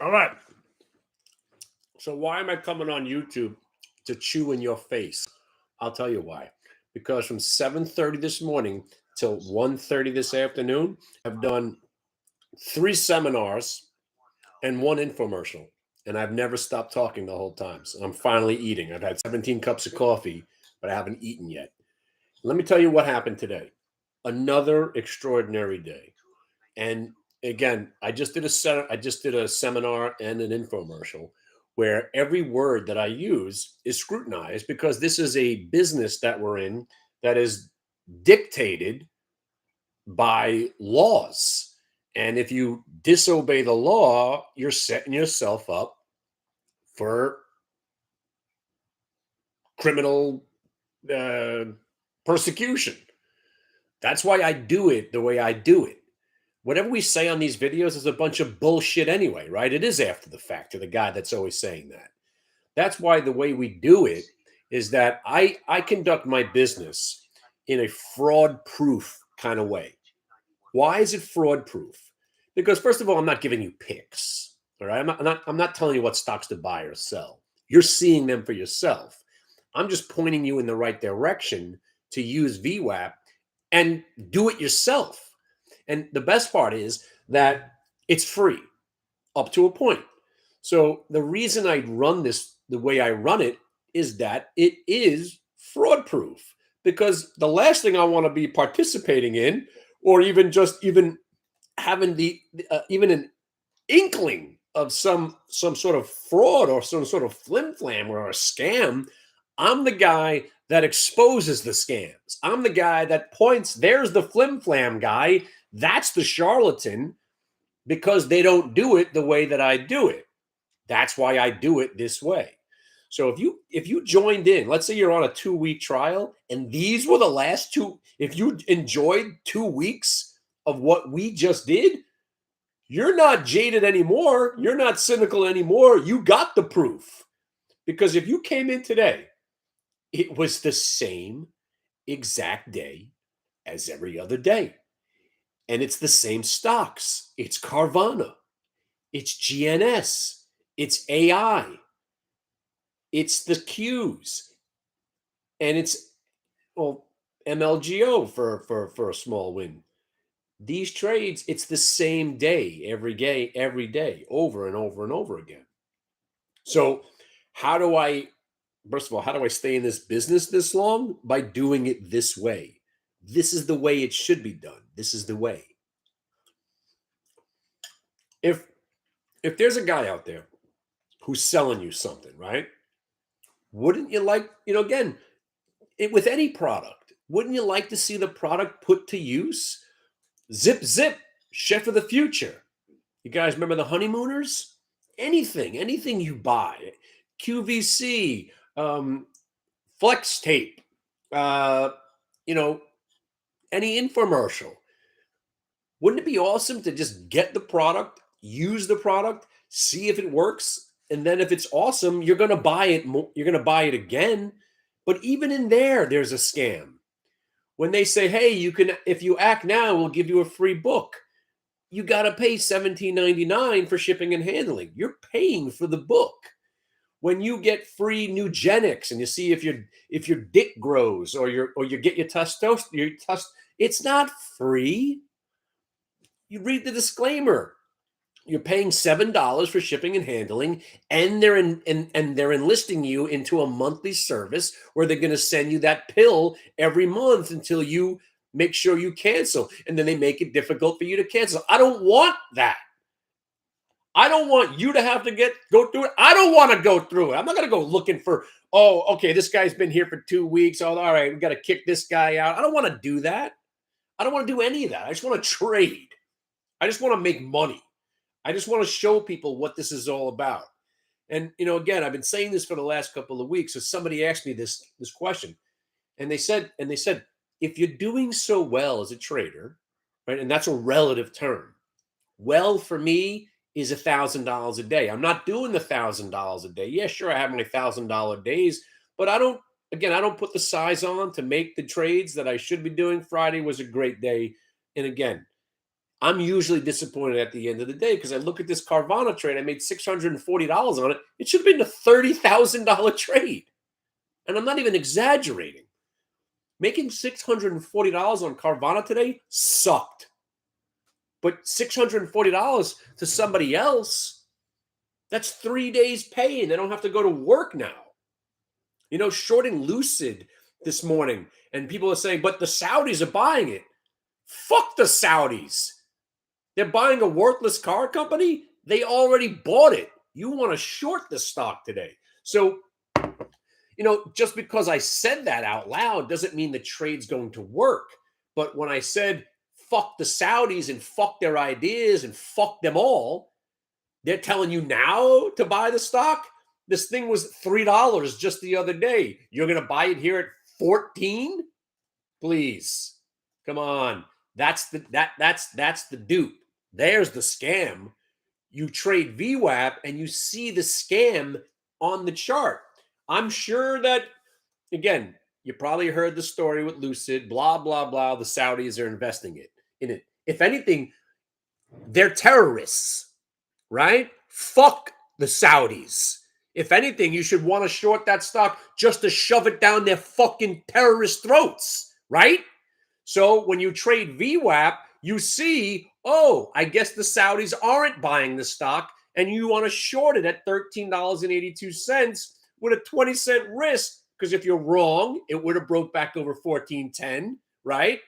All right. So why am I coming on YouTube to chew in your face? I'll tell you why. Because from 7:30 this morning till 1:30 this afternoon, I've done 3 seminars and 1 infomercial, and I've never stopped talking the whole time. So I'm finally eating. I've had 17 cups of coffee, but I haven't eaten yet. Let me tell you what happened today. Another extraordinary day. And again, I just did a seminar and an infomercial where every word that I use is scrutinized because this is a business that we're in that is dictated by laws. And if you disobey the law, you're setting yourself up for criminal uh, persecution. That's why I do it the way I do it. Whatever we say on these videos is a bunch of bullshit anyway, right? It is after the fact to the guy that's always saying that. That's why the way we do it is that I conduct my business in a fraud proof kind of way. Why is it fraud proof? Because first of all, I'm not giving you picks. All right. I'm not telling you what stocks to buy or sell. You're seeing them for yourself. I'm just pointing you in the right direction to use VWAP and do it yourself. And the best part is that it's free up to a point. So the reason I run this the way I run it is that it is fraud proof. Because the last thing I want to be participating in, or even having even an inkling of some sort of fraud or some sort of flim flam or a scam, I'm the guy that exposes the scams. I'm the guy that points, there's the flim flam guy. That's the charlatan because they don't do it the way that I do it. That's why I do it this way. So if you joined in, let's say you're on a 2-week trial and these were the last 2, if you enjoyed 2 weeks of what we just did, you're not jaded anymore. You're not cynical anymore. You got the proof. Because if you came in today, it was the same exact day as every other day. And it's the same stocks. It's Carvana. It's GNS. It's AI. It's the Qs. And it's, well, MLGO for a small win. These trades, it's the same day, every day, over and over and over again. So how do I, first of all, how do I stay in this business this long? By doing it this way. This is the way it should be done. This is the way. If there's a guy out there who's selling you something, right? Wouldn't you like, again, with any product, wouldn't you like to see the product put to use? Zip, zip, chef of the future. You guys remember the honeymooners? Anything you buy, QVC, flex tape, uh, you know, any infomercial. Wouldn't it be awesome to just get the product, use the product, see if it works, and then if it's awesome, you're going to buy it. You're going to buy it again. But even in there, there's a scam. When they say, "Hey, you can, if you act now, we'll give you a free book," you got to pay $17.99 for shipping and handling. You're paying for the book. When you get free Nugenics and you see if your dick grows or you get your testosterone, it's not free. You read the disclaimer. You're paying $7 for shipping and handling, and they're enlisting you into a monthly service where they're going to send you that pill every month until you make sure you cancel, and then they make it difficult for you to cancel. I don't want that. I don't want you to have to go through it. I don't want to go through it. I'm not going to go looking for, oh, okay, this guy's been here for 2 weeks. Oh, all right, we got to kick this guy out. I don't want to do that. I don't want to do any of that. I just want to trade. I just want to make money. I just want to show people what this is all about. And again, I've been saying this for the last couple of weeks. So somebody asked me this question, and they said, if you're doing so well as a trader, right, and that's a relative term. Well, for me is $1,000 a day. I'm not doing the $1,000 a day. Yeah, sure, I have my $1,000 days, but I don't put the size on to make the trades that I should be doing. Friday was a great day, and again, I'm usually disappointed at the end of the day because I look at this Carvana trade. I made $640 on it. It should have been a $30,000 trade. And I'm not even exaggerating. Making $640 on Carvana today sucked. But $640 to somebody else, that's 3 days pay, and they don't have to go to work now. You know, shorting Lucid this morning, and people are saying, but the Saudis are buying it. Fuck the Saudis. They're buying a worthless car company. They already bought it. You want to short the stock today. So, you know, just because I said that out loud doesn't mean the trade's going to work. But when I said, fuck the Saudis and fuck their ideas and fuck them all, they're telling you now to buy the stock. This thing was $3 just the other day. You're going to buy it here at 14? Please. Come on. That's the dupe. There's the scam. You trade VWAP and you see the scam on the chart. I'm sure that, again, you probably heard the story with Lucid, blah, blah, blah. The Saudis are investing in it. If anything, they're terrorists, right? Fuck the Saudis. If anything, you should want to short that stock just to shove it down their fucking terrorist throats, right? So when you trade VWAP, you see, oh, I guess the Saudis aren't buying the stock, and you want to short it at $13.82 with a 20-cent risk, because if you're wrong, it would have broke back over 14.10, right?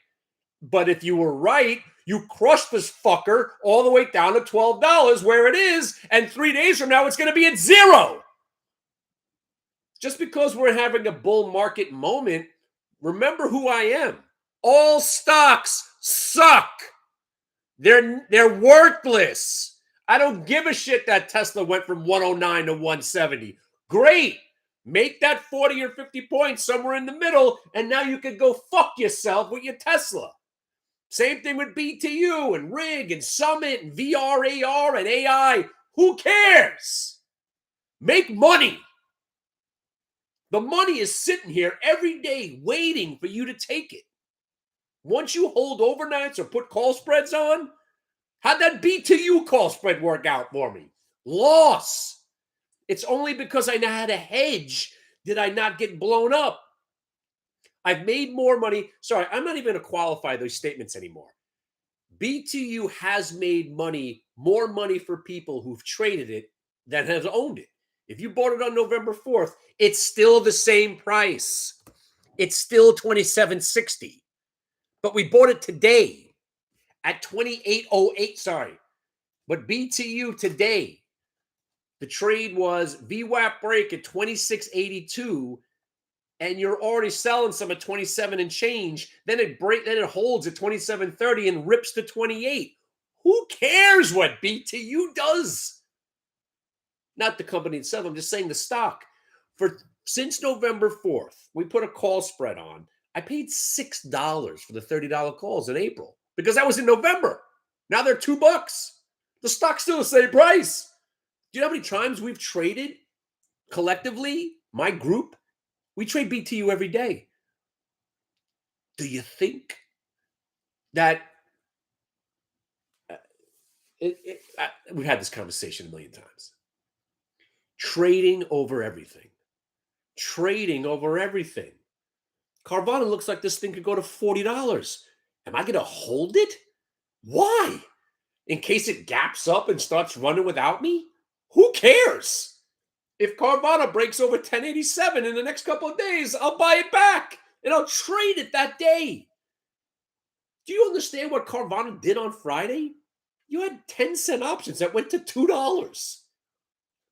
But if you were right, you crushed this fucker all the way down to $12 where it is, and 3 days from now, it's going to be at zero. Just because we're having a bull market moment, remember who I am. All stocks suck. They're worthless. I don't give a shit that Tesla went from 109 to 170. Great. Make that 40 or 50 points somewhere in the middle, and now you can go fuck yourself with your Tesla. Same thing with BTU and RIG and Summit and VR, AR and AI. Who cares? Make money. The money is sitting here every day waiting for you to take it. Once you hold overnights or put call spreads on, how'd that BTU call spread work out for me? Loss. It's only because I know how to hedge did I not get blown up. I've made more money. Sorry, I'm not even going to qualify those statements anymore. BTU has made money, more money for people who've traded it than has owned it. If you bought it on November 4th, it's still the same price. It's still $27.60. But we bought it today at $28.08. Sorry. But BTU today, the trade was VWAP break at $26.82, and you're already selling some at 27 and change. Then it holds at 27.30 and rips to 28. Who cares what BTU does? Not the company itself. I'm just saying the stock. Since November 4th, we put a call spread on. I paid $6 for the $30 calls in April because that was in November. Now they're $2. The stock's still the same price. Do you know how many times we've traded collectively, my group? We trade BTU every day. Do you think that we've had this conversation a million times? Trading over everything. Trading over everything. Carvana looks like this thing could go to $40. Am I going to hold it? Why? In case it gaps up and starts running without me? Who cares? If Carvana breaks over 1087 in the next couple of days, I'll buy it back and I'll trade it that day. Do you understand what Carvana did on Friday? You had 10-cent options that went to $2.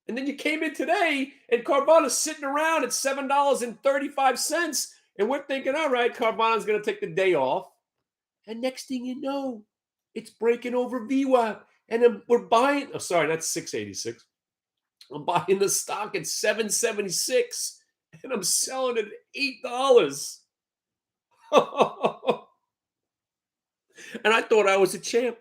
And then you came in today and Carvana's sitting around at $7.35. And we're thinking, all right, Carvana's going to take the day off. And next thing you know, it's breaking over VWAP. And then we're buying, oh, sorry, that's 686. I'm buying the stock at 776 and I'm selling it at $8. And I thought I was a champ.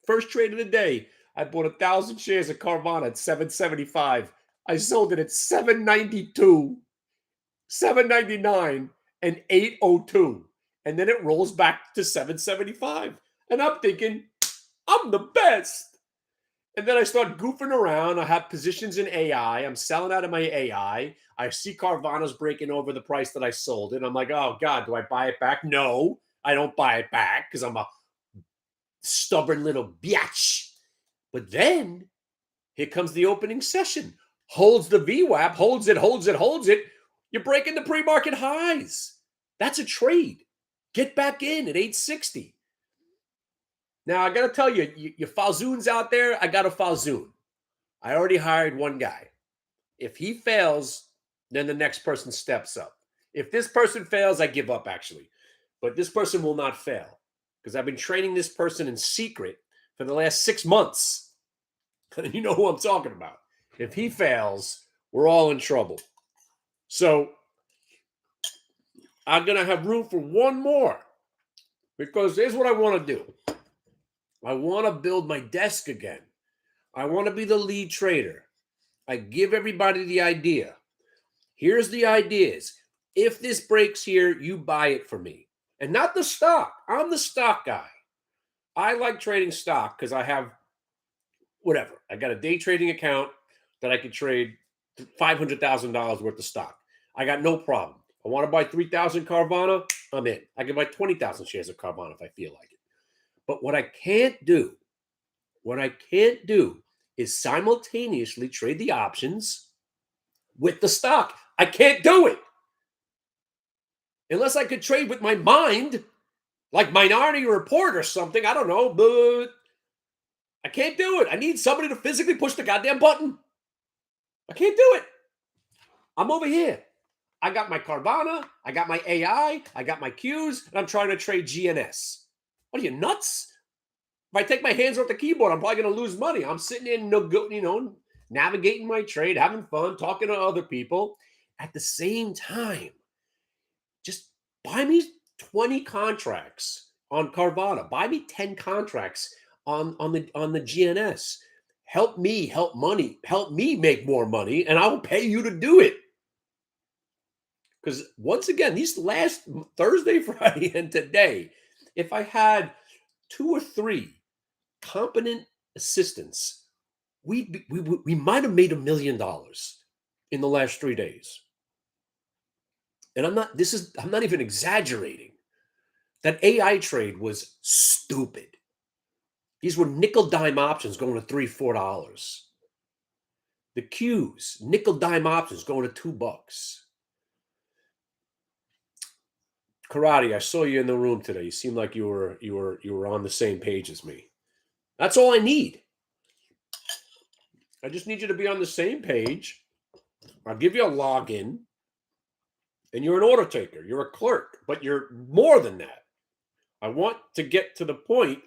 First trade of the day. I bought 1,000 shares of Carvana at 775. I sold it at 792, 799, and 802. And then it rolls back to 775. And I'm thinking, I'm the best. And then I start goofing around. I have positions in AI. I'm selling out of my AI. I see Carvana's breaking over the price that I sold it. I'm like, oh God, do I buy it back? No, I don't buy it back because I'm a stubborn little biatch. But then here comes the opening session. Holds the VWAP, holds it, holds it, holds it. You're breaking the pre-market highs. That's a trade. Get back in at 860. Now, I got to tell you, your Falzoons out there, I got a Falzoon. I already hired one guy. If he fails, then the next person steps up. If this person fails, I give up, actually. But this person will not fail because I've been training this person in secret for the last 6 months. You know who I'm talking about. If he fails, we're all in trouble. So I'm going to have room for one more because here's what I want to do. I want to build my desk again. I want to be the lead trader. I give everybody the idea. Here's the ideas. If this breaks here, you buy it for me. And not the stock. I'm the stock guy. I like trading stock because I have whatever. I got a day trading account that I could trade $500,000 worth of stock. I got no problem. I want to buy 3,000 Carvana, I'm in. I can buy 20,000 shares of Carvana if I feel like it. But what I can't do is simultaneously trade the options with the stock. I can't do it. Unless I could trade with my mind, like Minority Report or something. I don't know, but I can't do it. I need somebody to physically push the goddamn button. I can't do it. I'm over here. I got my Carvana, I got my AI, I got my Qs, and I'm trying to trade GNS. What are you, nuts? If I take my hands off the keyboard, I'm probably going to lose money. I'm sitting in, navigating my trade, having fun, talking to other people. At the same time, just buy me 20 contracts on Carvana. Buy me 10 contracts on the GNS. Help me make more money, and I will pay you to do it. Because once again, these last Thursday, Friday, and today, if I had 2 or 3 competent assistants, we might have made $1 million in the last 3 days. And I'm not even exaggerating. That AI trade was stupid. These were nickel dime options going to $3, $4. The Qs, nickel dime options going to $2. Karate, I saw you in the room today. You seemed like you were on the same page as me. That's all I need. I just need you to be on the same page. I'll give you a login, and you're an order taker. You're a clerk, but you're more than that. I want to get to the point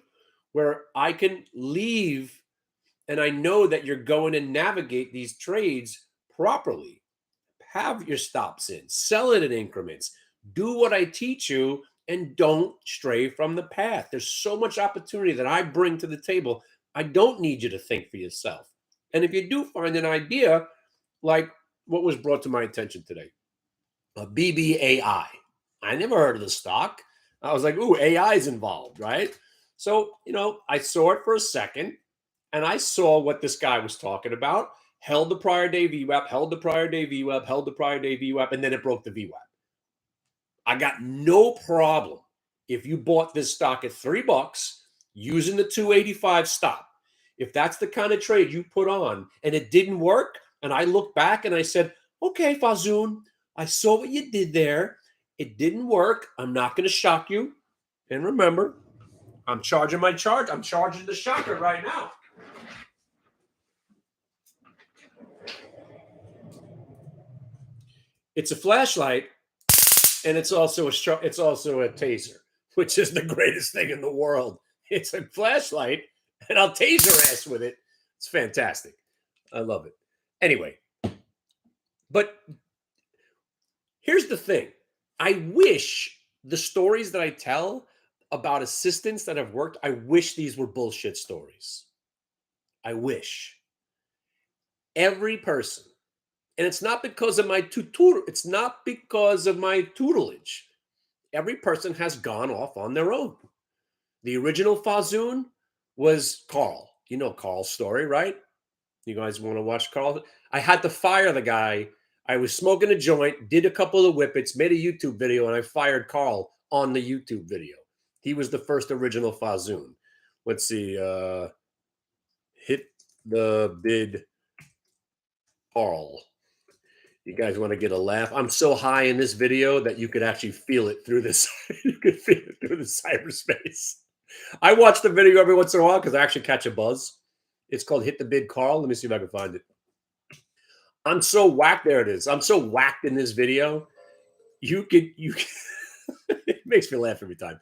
where I can leave, and I know that you're going to navigate these trades properly. Have your stops in, sell it in increments. Do what I teach you and don't stray from the path. There's so much opportunity that I bring to the table. I don't need you to think for yourself. And if you do find an idea, like what was brought to my attention today, a BBAI. I never heard of the stock. I was like, ooh, AI is involved, right? So, I saw it for a second and I saw what this guy was talking about. Held the prior day VWAP, held the prior day VWAP, held the prior day VWAP, and then it broke the VWAP. I got no problem if you bought this stock at $3 using the 285 stop. If that's the kind of trade you put on and it didn't work, and I look back and I said, okay, Fazoon, I saw what you did there. It didn't work. I'm not going to shock you. And remember, I'm charging my charge. I'm charging the shocker right now. It's a flashlight, and it's also a taser, which is the greatest thing in the world. It's a flashlight, and I'll taser ass with it. It's fantastic. I love it. Anyway, but here's the thing. I wish the stories that I tell about assistants that have worked, I wish these were bullshit stories. I wish. Every person. And it's not because of my it's not because of my tutelage. Every person has gone off on their own. The original Fazoon was Carl. You know Carl's story, right? You guys want to watch Carl? I had to fire the guy. I was smoking a joint, did a couple of whippets, made a YouTube video, and I fired Carl on the YouTube video. He was the first original Fazoon. Let's see. Hit the bid, Carl. You guys want to get a laugh? I'm so high in this video that you could actually feel it through this. You could feel it through the cyberspace. I watch the video every once in a while because I actually catch a buzz. It's called Hit the Bid, Carl. Let me see if I can find it. I'm so whacked. There it is. I'm so whacked in this video. You could it makes me laugh every time.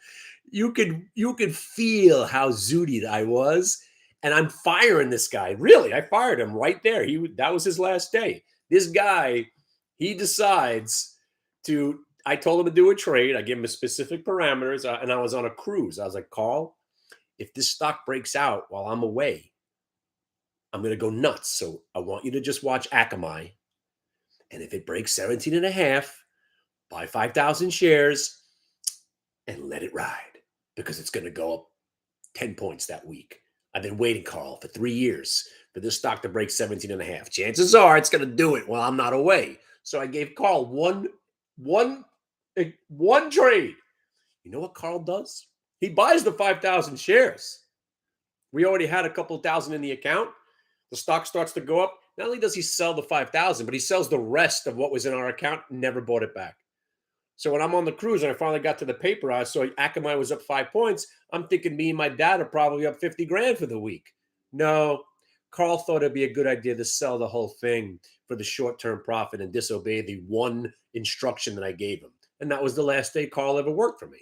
You could feel how zooted I was, and I'm firing this guy. Really, I fired him right there. That was his last day. This guy, he decides to. I told him to do a trade. I gave him a specific parameters, and I was on a cruise. I was like, Carl, if this stock breaks out while I'm away, I'm going to go nuts. So I want you to just watch Akamai. And if it breaks 17 and a half, buy 5,000 shares and let it ride because it's going to go up 10 points that week. I've been waiting, Carl, for 3 years for this stock to break 17 and a half. Chances are it's going to do it while I'm not away. So I gave Carl one trade. You know what Carl does? He buys the 5,000 shares. We already had a couple thousand in the account. The stock starts to go up. Not only does he sell the 5,000, but he sells the rest of what was in our account and never bought it back. So when I'm on the cruise and I finally got to the paper, I saw Akamai was up 5 points. I'm thinking me and my dad are probably up 50 grand for the week. No, Carl thought it'd be a good idea to sell the whole thing for the short-term profit and disobey the one instruction that I gave him. And that was the last day Carl ever worked for me.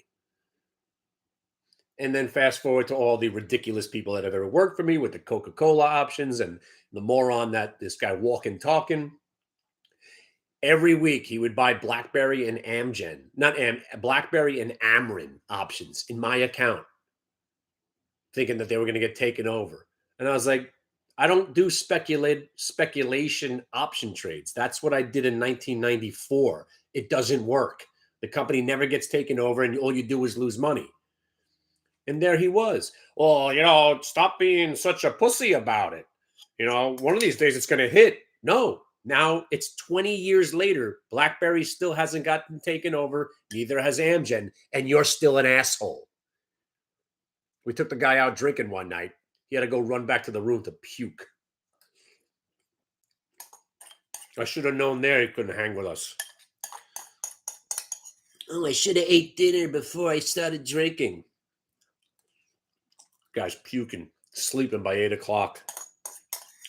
And then fast forward to all the ridiculous people that have ever worked for me with the Coca-Cola options and the moron that this guy walking talking. Every week he would buy BlackBerry and BlackBerry and Ameren options in my account, thinking that they were going to get taken over. And I was like, I don't do speculation option trades. That's what I did in 1994. It doesn't work. The company never gets taken over, and all you do is lose money. And there he was. Well, stop being such a pussy about it. One of these days it's going to hit. No, now it's 20 years later. BlackBerry still hasn't gotten taken over. Neither has Amgen. And you're still an asshole. We took the guy out drinking one night. He had to go run back to the room to puke. I should have known there he couldn't hang with us. Oh, I should have ate dinner before I started drinking. Guy's puking, sleeping by 8 o'clock.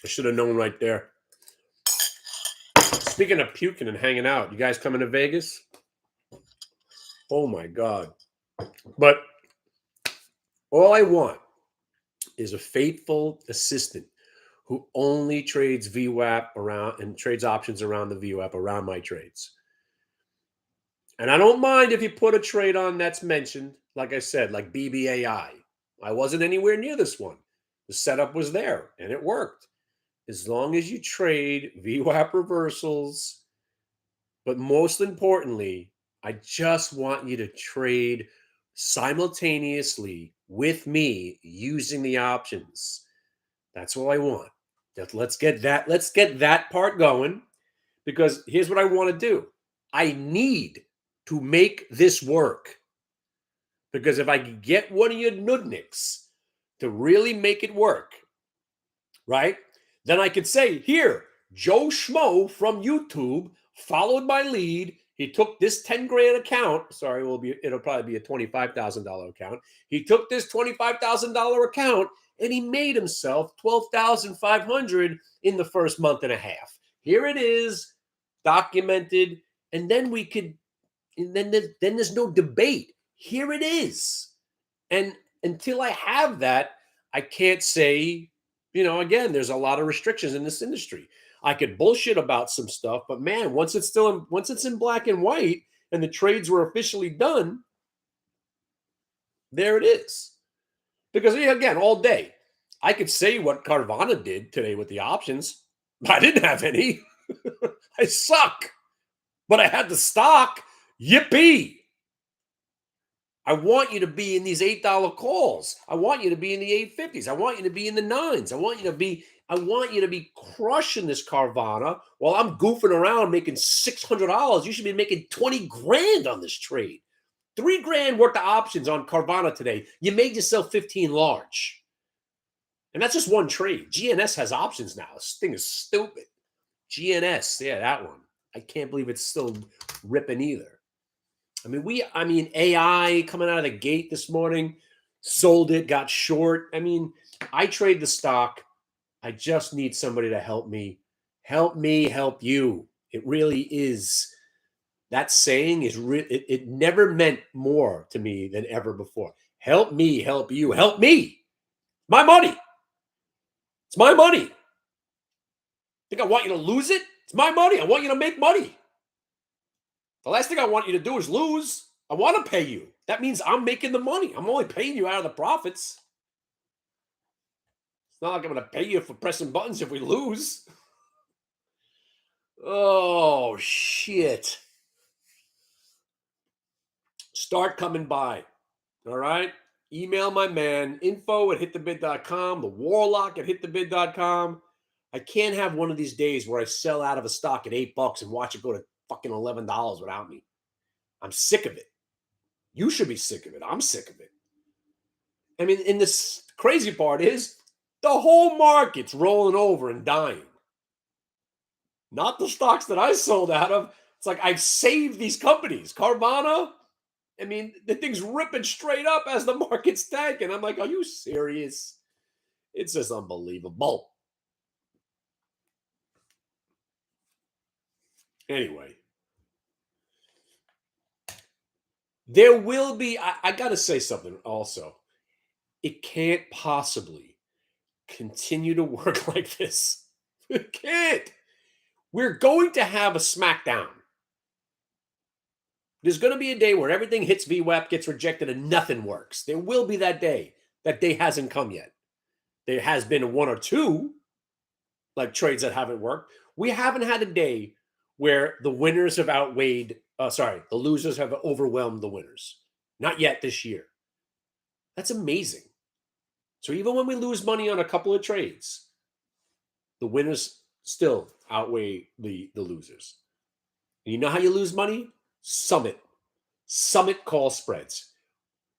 I should have known right there. Speaking of puking and hanging out, you guys coming to Vegas? Oh my God. But all I want is a faithful assistant who only trades VWAP around and trades options around the VWAP around my trades. And I don't mind if you put a trade on that's mentioned, like I said, like BBAI. I wasn't anywhere near this one. The setup was there and it worked. As long as you trade VWAP reversals, but most importantly, I just want you to trade simultaneously with me using the options. That's all I want. Let's get that part going, because here's what I want to do. I need to make this work. Because if I can get one of your nudniks to really make it work, right? Then I could say, here, Joe Schmo from YouTube followed my lead. He took this 10 grand account. Sorry, it'll probably be a $25,000 account. He took this $25,000 account and he made himself $12,500 in the first month and a half. Here it is, documented, and then there's no debate. Here it is. And until I have that, I can't say, again, there's a lot of restrictions in this industry. I could bullshit about some stuff, but man, once it's in black and white and the trades were officially done, there it is. Because again, all day, I could say what Carvana did today with the options. I didn't have any. I suck. But I had the stock. Yippee. I want you to be in these $8 calls. I want you to be in the 850s. I want you to be in the nines. I want you to be crushing this Carvana while I'm goofing around making $600. You should be making 20 grand on this trade. 3 grand worth of options on Carvana today. You made yourself 15 large. And that's just one trade. GNS has options now. This thing is stupid. GNS, yeah, that one. I can't believe it's still ripping either. I mean, AI coming out of the gate this morning, sold it, got short. I mean, I trade the stock. I just need somebody to help me. Help me, help you. It really is. That saying is it never meant more to me than ever before. Help me, help you, help me. My money. It's my money. Think I want you to lose it? It's my money. I want you to make money. The last thing I want you to do is lose. I want to pay you. That means I'm making the money. I'm only paying you out of the profits. It's not like I'm going to pay you for pressing buttons if we lose. Oh, shit. Start coming by. All right? Email my man, info@hitthebid.com, the warlock at hitthebid.com. I can't have one of these days where I sell out of a stock at $8 and watch it go to fucking $11 without me. I'm sick of it. You should be sick of it. I'm sick of it. I mean, and this crazy part is the whole market's rolling over and dying. Not the stocks that I sold out of. It's like I've saved these companies. Carvana, I mean, the thing's ripping straight up as the market's tanking. I'm like, are you serious? It's just unbelievable. Anyway, there will be, I got to say something also. It can't possibly continue to work like this. It can't. We're going to have a smackdown. There's going to be a day where everything hits VWAP, gets rejected, and nothing works. There will be that day. That day hasn't come yet. There has been one or two, like trades that haven't worked. We haven't had a day where the winners have the losers have overwhelmed the winners. Not yet this year. That's amazing. So even when we lose money on a couple of trades, the winners still outweigh the losers. And you know how you lose money? Summit call spreads.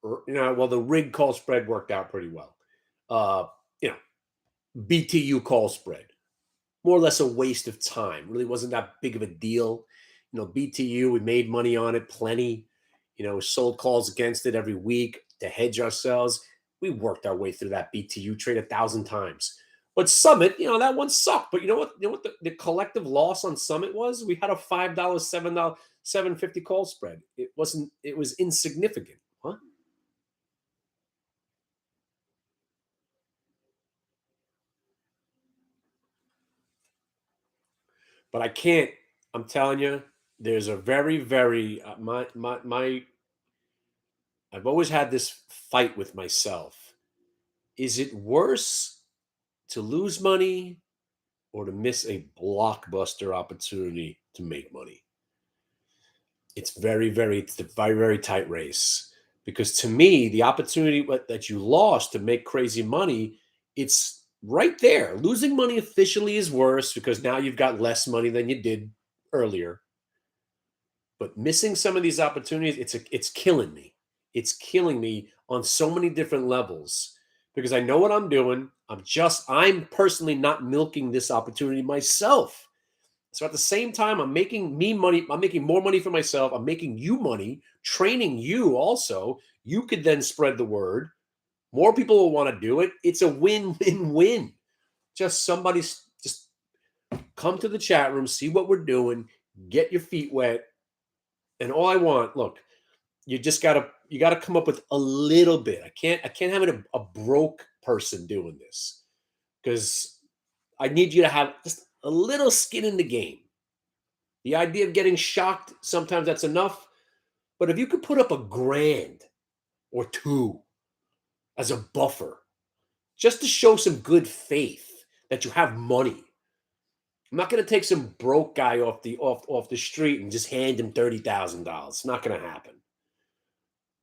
Well, the rig call spread worked out pretty well. BTU call spread, more or less a waste of time. Really wasn't that big of a deal. BTU, we made money on it plenty. Sold calls against it every week to hedge ourselves. We worked our way through that BTU trade 1,000 times. But Summit, that one sucked. But you know what? The collective loss on Summit was? We had a $5, $7, $7.50 call spread. It was insignificant. Huh? But I can't. I'm telling you, there's a very, very I've always had this fight with myself. Is it worse to lose money or to miss a blockbuster opportunity to make money? It's a very, very tight race. Because to me, the opportunity that you lost to make crazy money, it's right there. Losing money officially is worse because now you've got less money than you did earlier. But missing some of these opportunities, it's killing me. It's killing me on so many different levels because I know what I'm doing. I'm personally not milking this opportunity myself. So at the same time, I'm making me money. I'm making more money for myself. I'm making you money, training you also. You could then spread the word. More people will want to do it. It's a win-win-win. Just come to the chat room, see what we're doing, get your feet wet. And all I want, look, you gotta come up with a little bit. I can't have it a broke person doing this because I need you to have just a little skin in the game. The idea of getting shocked, sometimes that's enough. But if you could put up $1,000 or two as a buffer, just to show some good faith that you have money. I'm not going to take some broke guy off the street and just hand him $30,000. It's not going to happen.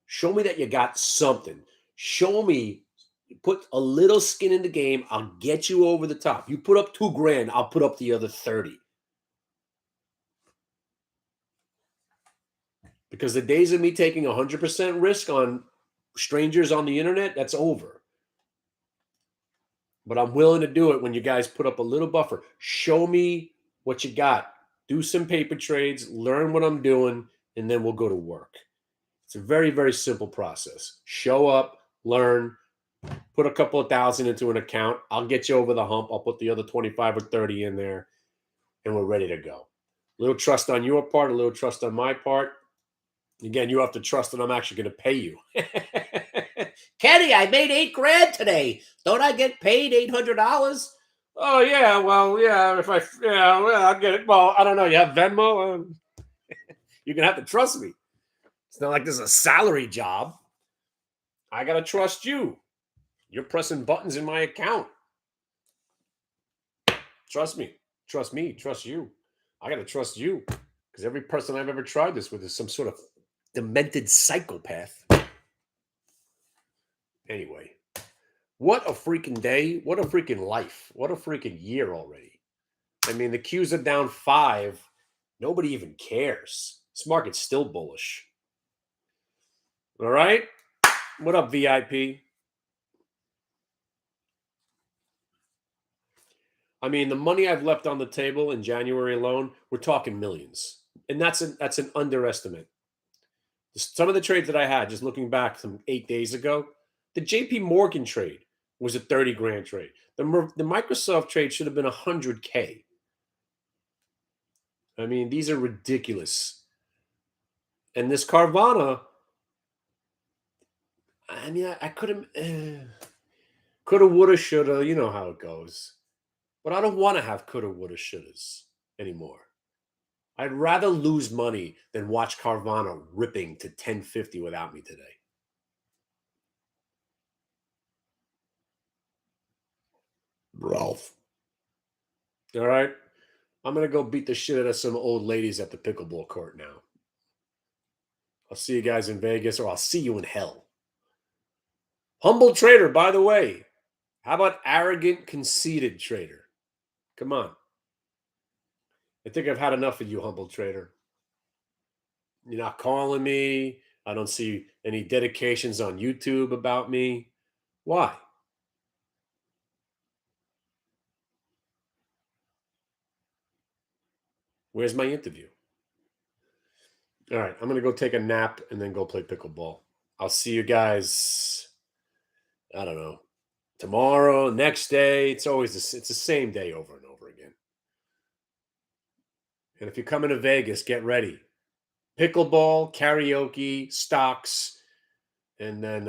Show me that you got something. Show me, put a little skin in the game. I'll get you over the top. You put up 2 grand, I'll put up the other 30. Because the days of me taking 100% risk on strangers on the internet, that's over. But I'm willing to do it when you guys put up a little buffer. Show me what you got. Do some paper trades, learn what I'm doing, and then we'll go to work. It's a very, very simple process. Show up, learn, put a couple of thousand into an account. I'll get you over the hump. I'll put the other 25 or 30 in there, and we're ready to go. A little trust on your part, a little trust on my part. Again, you have to trust that I'm actually going to pay you. Kenny, I made 8 grand today. Don't I get paid $800? Oh yeah, well yeah. I'll get it. Well, I don't know. You have Venmo. You're gonna have to trust me. It's not like this is a salary job. I gotta trust you. You're pressing buttons in my account. Trust me. Trust me. Trust you. I gotta trust you because every person I've ever tried this with is some sort of demented psychopath. Anyway, what a freaking day. What a freaking life. What a freaking year already. I mean, the Qs are down 5. Nobody even cares. This market's still bullish. All right. What up, VIP? I mean, the money I've left on the table in January alone, we're talking millions. And that's an underestimate. Some of the trades that I had, just looking back some 8 days ago, the JP Morgan trade was a 30 grand trade. The Microsoft trade should have been 100K. I mean, these are ridiculous. And this Carvana, I mean, I could have, coulda, woulda, shoulda. You know how it goes. But I don't want to have coulda, woulda, shouldas anymore. I'd rather lose money than watch Carvana ripping to 1050 without me today. Ralph. All right. I'm going to go beat the shit out of some old ladies at the pickleball court now. I'll see you guys in Vegas, or I'll see you in hell. Humble trader, by the way. How about arrogant, conceited trader? Come on. I think I've had enough of you, humble trader. You're not calling me. I don't see any dedications on YouTube about me. Why? Where's my interview? All right, I'm going to go take a nap and then go play pickleball. I'll see you guys, I don't know, tomorrow, next day. It's the same day over and over again. And if you're coming to Vegas, get ready. Pickleball, karaoke, stocks, and then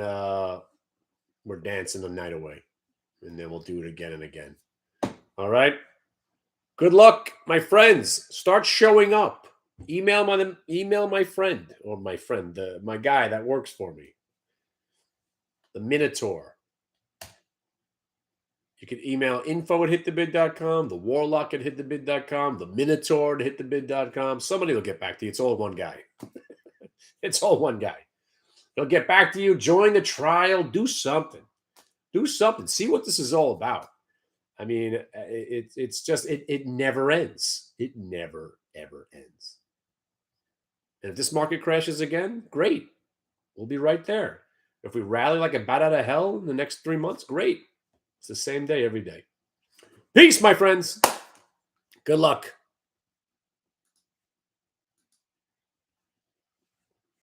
we're dancing the night away. And then we'll do it again and again. All right? Good luck, my friends. Start showing up. Email my friend, or my guy that works for me, the Minotaur. You can email info@hitthebid.com, the Warlock at hitthebid.com, the Minotaur at hitthebid.com. Somebody will get back to you. It's all one guy. It's all one guy. He'll get back to you. Join the trial. Do something. Do something. See what this is all about. I mean, it's just, it never ends. It never, ever ends. And if this market crashes again, great. We'll be right there. If we rally like a bat out of hell in the next 3 months, great. It's the same day every day. Peace, my friends. Good luck.